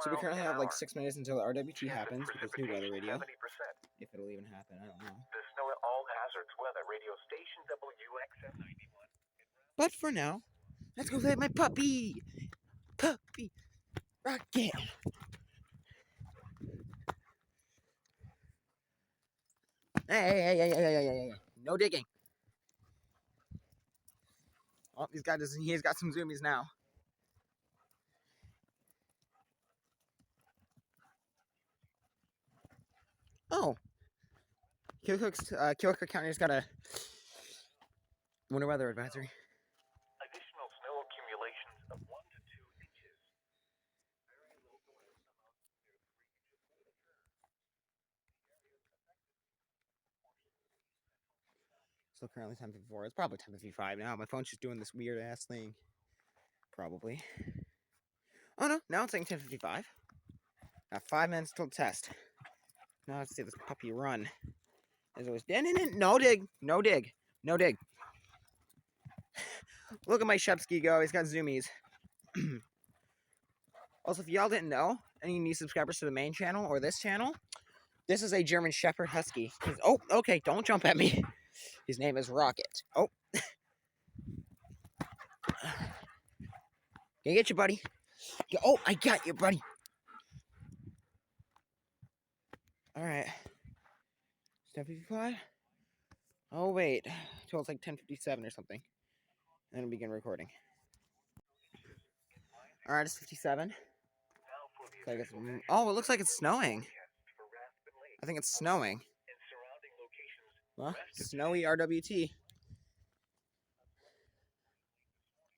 So we currently have like 6 minutes until the RWT happens with this new weather radio. If it'll even happen, I don't know. The snow at all hazards weather radio station WXM 91. But for now, let's go let my puppy rocket. Hey. No digging. Oh, he's got some zoomies now. Oh. Keokuk County's got a winter weather advisory. Additional snow accumulations of 1 to 2 inches. Very local and some up to 3 inches. So currently 10:54. It's probably 10:55 now. My phone's just doing this weird ass thing. Probably. Oh no, now it's saying 10:55. Got 5 minutes till test. Now let's see this puppy run. As always, no dig. Look at my Shepsky go. He's got zoomies. Also, if y'all didn't know, any new subscribers to the main channel or this channel, this is a German Shepherd Husky. Oh, okay, don't jump at me. His name is Rocket. Oh. Can I get you, buddy? Oh, I got you, buddy. Alright. 10:55? Oh, wait. Till it's like 10:57 or something. And then we'll begin recording. Alright, it's 57. So I guess, oh, it looks like it's snowing. I think it's snowing. Well, snowy RWT.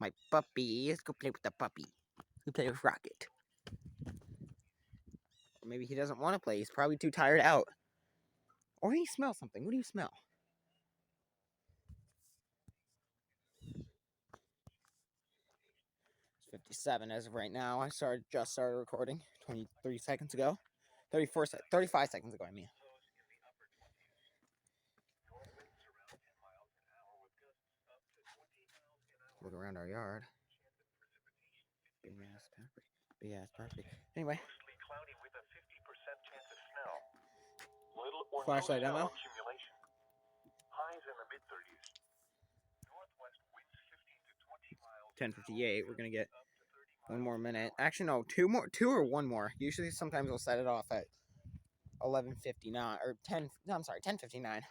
My puppy. Let's go play with the puppy. Let's play with Rocket. Or maybe he doesn't want to play. He's probably too tired out. Or he smells something. What do you smell? It's 57 as of right now. I just started recording 23 seconds ago. 35 seconds ago, I mean. Look around our yard. Big ass perfect. Anyway. Flashlight demo. Highs in the mid-30s. Northwest winds 15 to 20 miles. 10:58. We're gonna get one more minute. Actually, no, two or one more. Usually, sometimes we'll set it off at 11:59 or 10. No, I'm sorry, 10:59.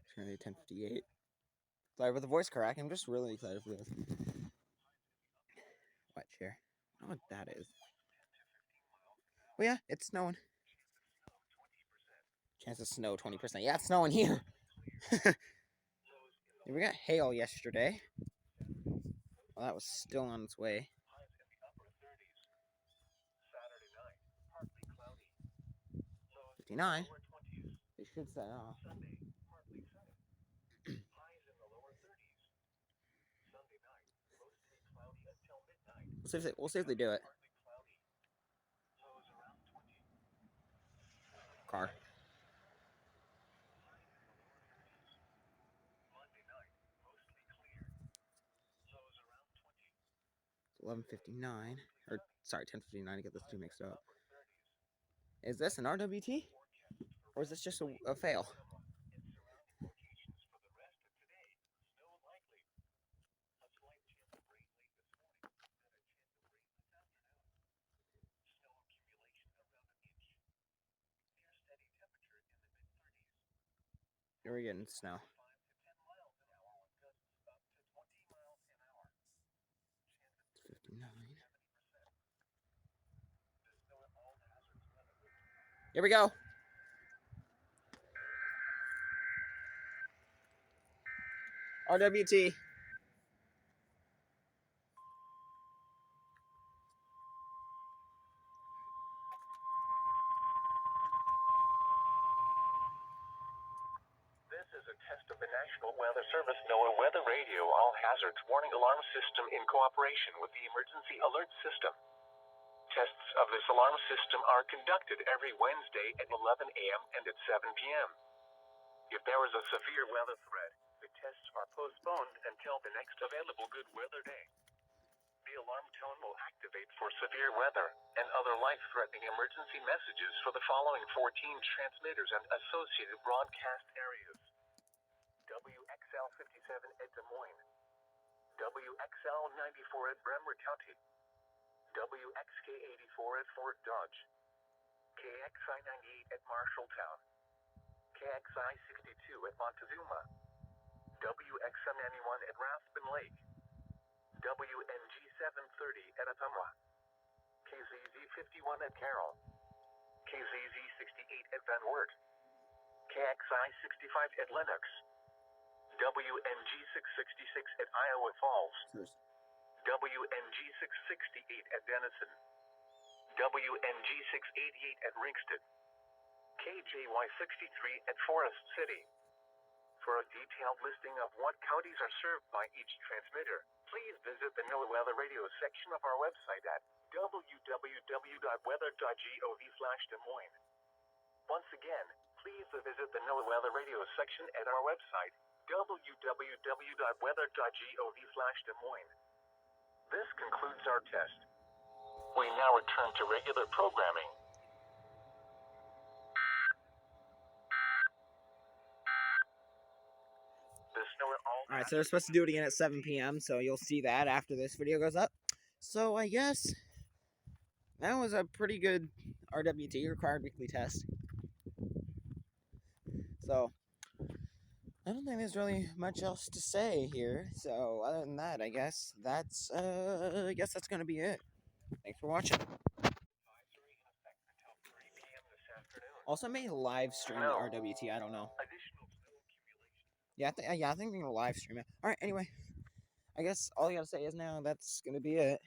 It's gonna be 10:58. Sorry for the voice crack. I'm just really excited for this. Wet chair. I don't know what that is. Oh yeah, it's snowing. Chance of snow 20%. Yeah, it's snowing here. We got hail yesterday. Well, that was still on its way. 59. They should set off. We'll see if they do it. Car. 11:59, or sorry, 10:59 to get those two mixed up. Is this an RWT, or is this just a fail? We're getting snow. It's 59. Here we go. RWT. This is a test of the National Weather Service NOAA Weather Radio All Hazards Warning Alarm System in cooperation with the Emergency Alert System. Tests of this alarm system are conducted every Wednesday at 11 a.m. and at 7 p.m. If there is a severe weather threat, the tests are postponed until the next available good weather day. The alarm tone will activate for severe weather and other life-threatening emergency messages for the following 14 transmitters and associated broadcast areas. WXL 57 at Des Moines, WXL 94 at Bremer County, WXK 84 at Fort Dodge, KXI 98 at Marshalltown, KXI 62 at Montezuma, WXM 91 at Rathbun Lake, WNG 730 at Ottumwa, KZZ 51 at Carroll, KZZ 68 at Van Wert, KXI 65 at Lennox, WNG 666 at Iowa Falls, WNG 668 at Denison, WNG 688 at Ringston, KJY 63 at Forest City. For a detailed listing of what counties are served by each transmitter, please visit the NOAA Weather Radio section of our website at www.weather.gov/Des Moines. Once again, please visit the NOAA Weather Radio section at our website, www.weather.gov/Des Moines. This concludes our test. We now return to regular programming. Alright, so they're supposed to do it again at 7 p.m., so you'll see that after this video goes up. So I guess that was a pretty good RWT, required weekly test. So I don't think there's really much else to say here. So other than that, I guess that's gonna be it. Thanks for watching. Also, may live stream the RWT. I don't know. Yeah, I think we're gonna live stream it. All right. Anyway, I guess all you gotta say is now that's gonna be it.